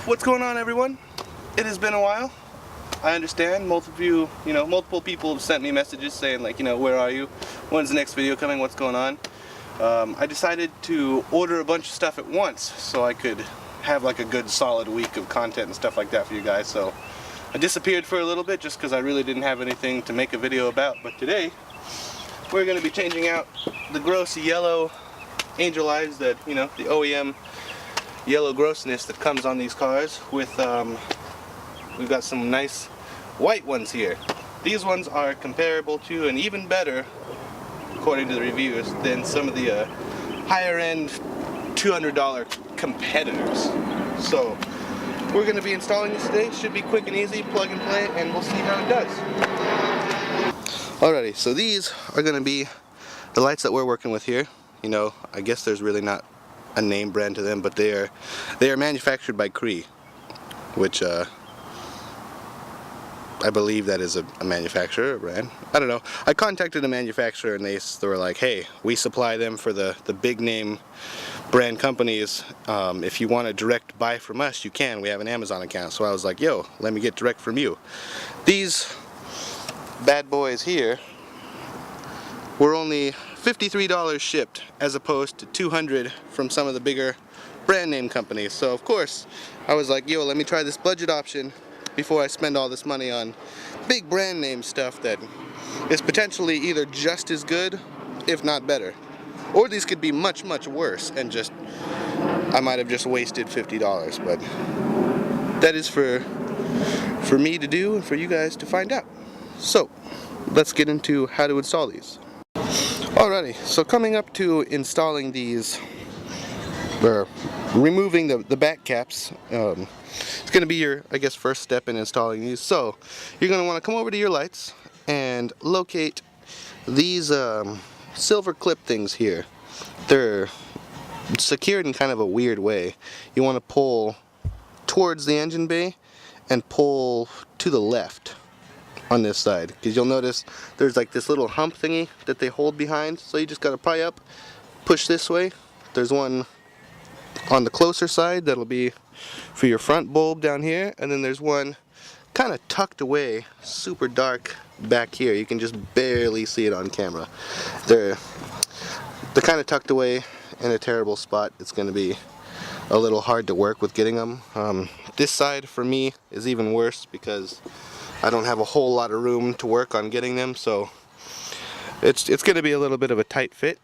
What's going on, everyone? It has been a while. I understand multiple people have sent me messages saying like, where are you? When's the next video coming? What's going on? I decided to order a bunch of stuff at once so I could have like a good solid week of content and stuff like that for you guys. So I disappeared for a little bit just because I really didn't have anything to make a video about. But today we're going to be changing out the gross yellow angel eyes that, the OEM yellow grossness that comes on these cars with, we've got some nice white ones here. These ones are comparable to and even better, according to the reviews, than some of the higher end $200 competitors. So we're going to be installing this today. Should be quick and easy, plug and play, and we'll see how it does. Alrighty, so these are going to be the lights that we're working with here. I guess there's really not a name brand to them, but they are manufactured by Cree, which I believe that is a manufacturer, a brand. I don't know. I contacted a manufacturer and they were like, hey, we supply them for the big name brand companies. If you want to direct buy from us, you can. We have an Amazon account. So I was like, yo, let me get direct from you. These bad boys here were only $53 shipped as opposed to $200 from some of the bigger brand name companies. So of course I was like, yo, let me try this budget option before I spend all this money on big brand name stuff that is potentially either just as good, if not better. Or these could be much, much worse and just, I might have just wasted $50, but that is for me to do and for you guys to find out. So let's get into how to install these. Alrighty, so coming up to installing these, or removing the back caps, it's going to be your, I guess, first step in installing these. So you're going to want to come over to your lights and locate these silver clip things here. They're secured in kind of a weird way. You want to pull towards the engine bay and pull to the left on this side, because you'll notice there's like this little hump thingy that they hold behind, so you just got to pry up, push this way. There's one on the closer side that'll be for your front bulb down here, and then there's one kind of tucked away, super dark back here. You can just barely see it on camera. They're kind of tucked away in a terrible spot. It's going to be a little hard to work with getting them. This side for me is even worse because I don't have a whole lot of room to work on getting them, so it's going to be a little bit of a tight fit.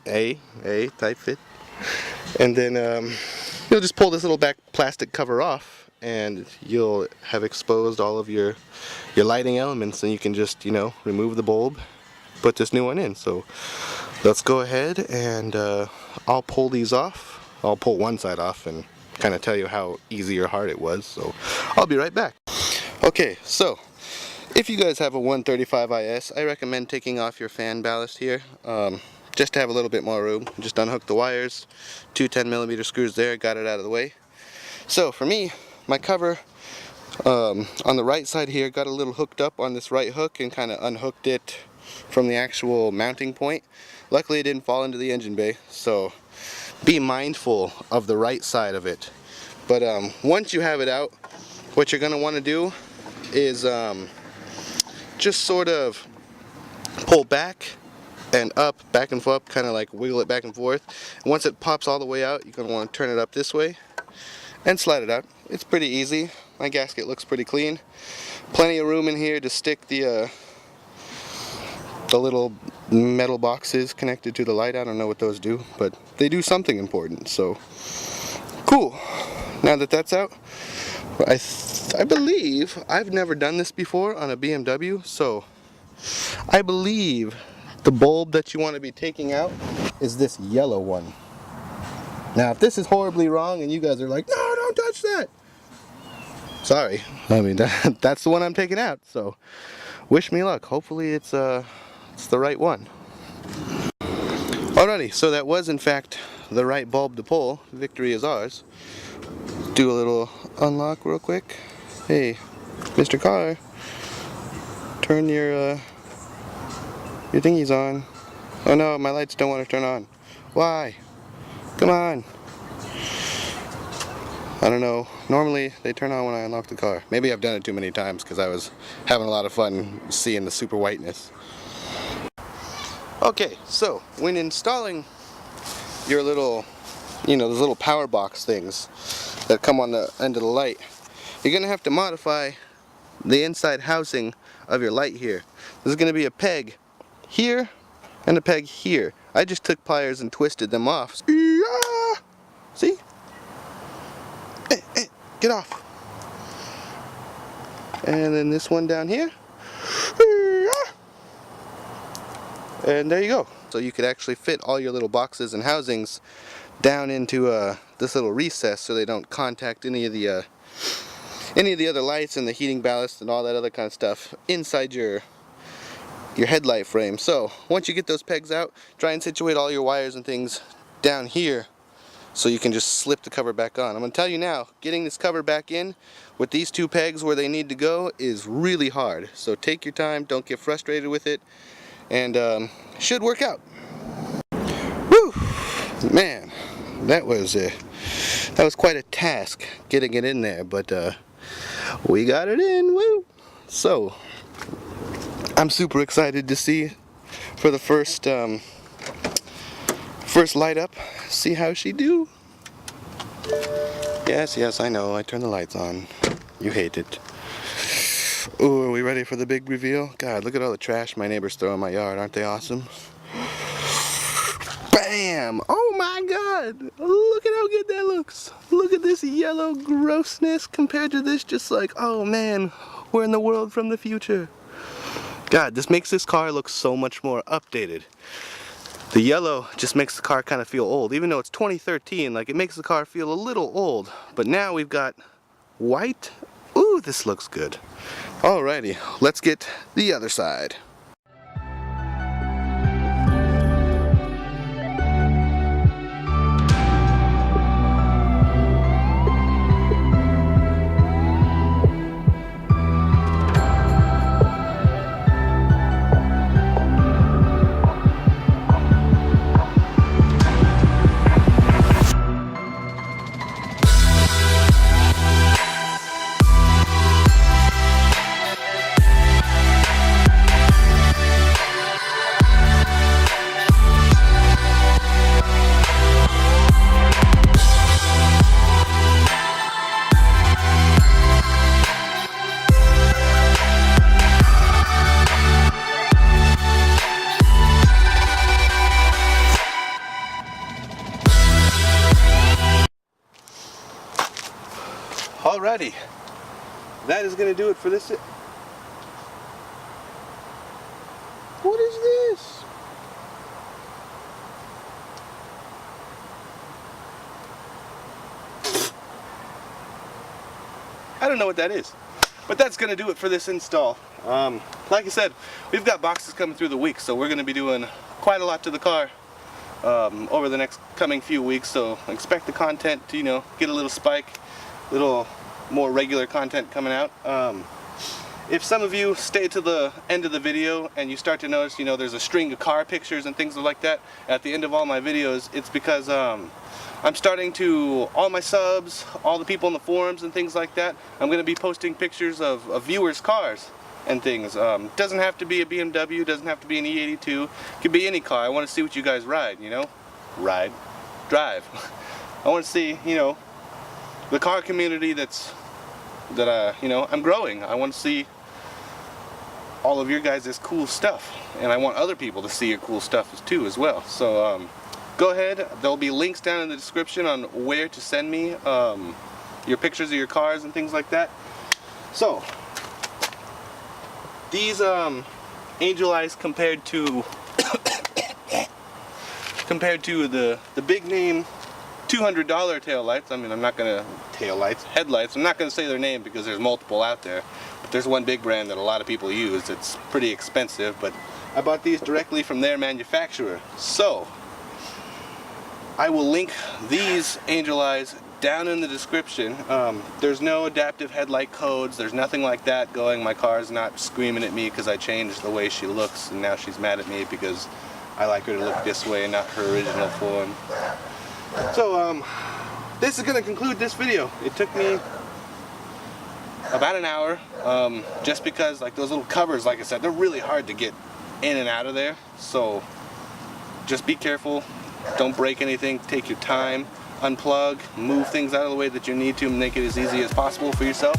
Tight fit. And then you'll just pull this little back plastic cover off and you'll have exposed all of your lighting elements, and you can just, remove the bulb, put this new one in. So let's go ahead and I'll pull these off. I'll pull one side off and kind of tell you how easy or hard it was. So I'll be right back. Okay, so if you guys have a 135 IS, I recommend taking off your fan ballast here, just to have a little bit more room. Just unhook the wires, two 10mm screws there, got it out of the way. So for me, my cover on the right side here got a little hooked up on this right hook and kind of unhooked it from the actual mounting point. Luckily it didn't fall into the engine bay, so be mindful of the right side of it. But once you have it out, what you're going to want to do is just sort of pull back and up, back and forth, kind of like wiggle it back and forth. And once it pops all the way out, you're going to want to turn it up this way and slide it out. It's pretty easy. My gasket looks pretty clean. Plenty of room in here to stick the little metal boxes connected to the light. I don't know what those do, but they do something important. So cool. Now that that's out, I believe I've never done this before on a BMW, so I believe the bulb that you want to be taking out is this yellow one. Now if this is horribly wrong and you guys are like, no, don't touch that, sorry. I mean, that's the one I'm taking out, so wish me luck. Hopefully it's the right one. Alrighty, so that was in fact the right bulb to pull. Victory is ours. Do a little unlock real quick. Hey, Mr. Car, turn your thingies on. Oh no, my lights don't want to turn on. Why? Come on. I don't know, normally they turn on when I unlock the car. Maybe I've done it too many times because I was having a lot of fun seeing the super whiteness. Okay, so when installing your little, those little power box things that come on the end of the light, you're going to have to modify the inside housing of your light here. There's going to be a peg here and a peg here. I just took pliers and twisted them off. See? Get off. And then this one down here. And there you go. So you could actually fit all your little boxes and housings down into this little recess so they don't contact any of the other lights and the heating ballast and all that other kind of stuff inside your headlight frame. So once you get those pegs out, try and situate all your wires and things down here so you can just slip the cover back on. I'm going to tell you now, getting this cover back in with these two pegs where they need to go is really hard. So take your time, don't get frustrated with it, and should work out. Woo! Man, that was quite a task getting it in there, but we got it in. Woo! So I'm super excited to see for the first light up, see how she do. Yes, I know, I turned the lights on. You hate it. Ooh, are we ready for the big reveal? God, look at all the trash my neighbors throw in my yard. Aren't they awesome? Bam! Oh my God! Look at how good that looks. Look at this yellow grossness compared to this, just like, oh man, we're in the world from the future. God, this makes this car look so much more updated. The yellow just makes the car kind of feel old. Even though it's 2013, like, it makes the car feel a little old. But now we've got white. Ooh, this looks good. Alrighty, let's get the other side. Alrighty, that is going to do it for this. What is this? I don't know what that is, but that's going to do it for this install. Like I said, we've got boxes coming through the week, so we're going to be doing quite a lot to the car over the next coming few weeks, so expect the content to, get a little spike, little more regular content coming out. If some of you stay to the end of the video and you start to notice, there's a string of car pictures and things like that at the end of all my videos, it's because I'm starting to, all my subs, all the people in the forums and things like that, I'm going to be posting pictures of viewers' cars and things. Doesn't have to be a BMW, doesn't have to be an E82, could be any car. I want to see what you guys ride, Ride, drive. I want to see, the car community that I'm growing. I want to see all of your guys' cool stuff, and I want other people to see your cool stuff too as well. So go ahead, there'll be links down in the description on where to send me your pictures of your cars and things like that. So these angel eyes compared to the big name $200 tail lights. I mean, I'm not gonna headlights. I'm not gonna say their name because there's multiple out there. But there's one big brand that a lot of people use. It's pretty expensive, but I bought these directly from their manufacturer. So I will link these angel eyes down in the description. There's no adaptive headlight codes. There's nothing like that going. My car's not screaming at me because I changed the way she looks, and now she's mad at me because I like her to look this way and not her original form. So this is going to conclude this video. It took me about an hour, just because like those little covers, like I said, they're really hard to get in and out of there. So just be careful, don't break anything, take your time, unplug, move things out of the way that you need to, make it as easy as possible for yourself.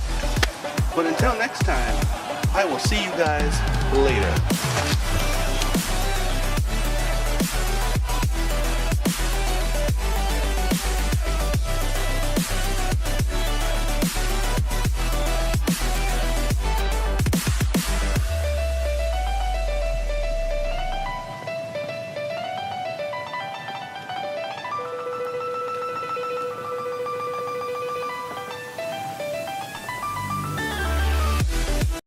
But until next time, I will see you guys later.